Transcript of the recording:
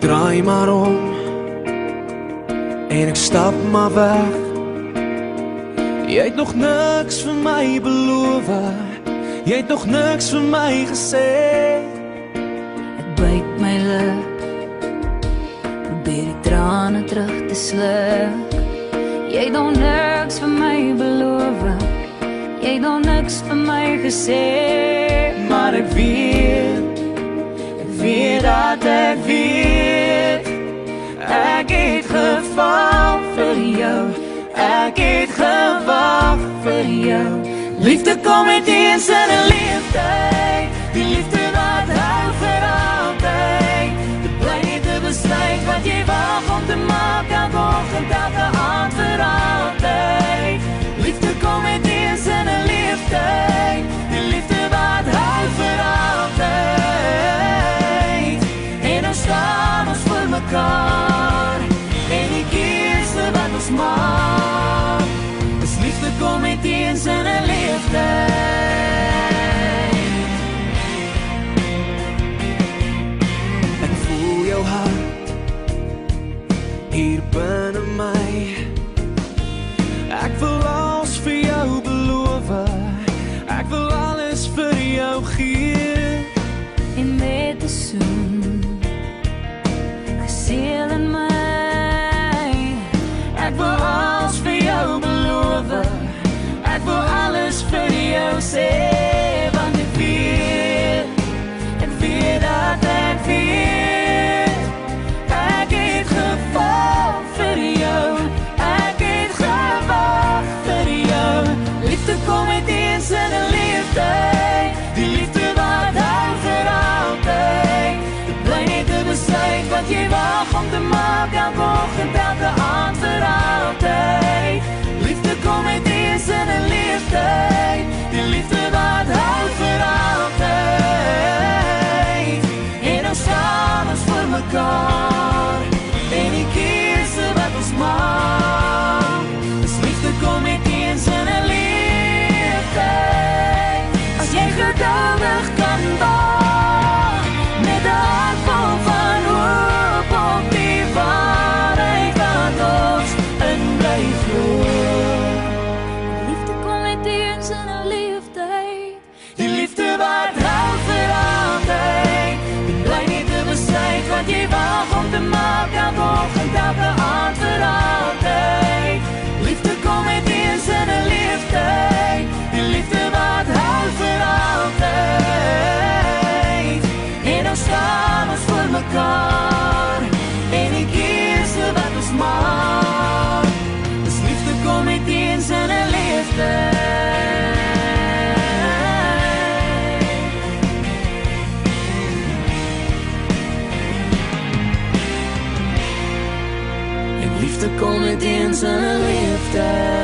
draai maar om en ek stap maar weg. Jy het nog niks vir my beloof, jy het nog niks vir my gesê. Ek byt my lip, probeer die trane terug te sluk. Jy het nog niks vir my beloof, jy het nog niks vir my gesê. Maar ek weet dat ek weet, ek het geval vir jou, ek het gewag vir jou. Liefde kom met eens in 'n leeftyd, die liefde wat hou vir altyd. Dit bly net 'n besluit wat jy wag om te maak, elke oggend, elke aand vir altyd. Liefde kom met eens in 'n leeftyd, die liefde wat hou vir altyd. En ons staan ons vir mekaar, en die keuse wat ons maak, is liefde kom met eens in 'n leeftyd. Ek voel jou hart hier binne my, ek wil alles vir jou beloof, ek wil alles vir jou gee. En met 'n soen geseël in my, ek wil alles vir jou beloof, ek wil alles vir jou sê. Want ek weet dat ek weet, ek het geval vir jou, ek het gewag vir jou. Liefde kom met eens in 'n leeftyd, die liefde wat hou vir altyd. Dit bly net 'n besluit wat jy wag om te maak, elke oggend, elke aand vir altyd. Liefde kom met eens in 'n leeftyd, die liefde wat hou vir altyd. En ons staan ons vir mekaar, en die keuse wat ons maak, is liefde kom met eens in 'n leeftyd. As jy geduldig kan wag, met 'n hart vol van hoop op die waarheid wat ons in bly glo. liefde kom met eens in 'n leeftyd, Die liefde wat hou vir altyd. Dit bly net 'n besluit wat jy wag om te maak, elke oggend, elke aand vir altyd. Liefde kom met eens in 'n leeftyd, die liefde wat hou vir altyd. En ons staan ons vir mekaar, en die keuse wat ons maak, is liefde kom met eens in 'n leeftyd. En liefde kom met eens in 'n leeftyd.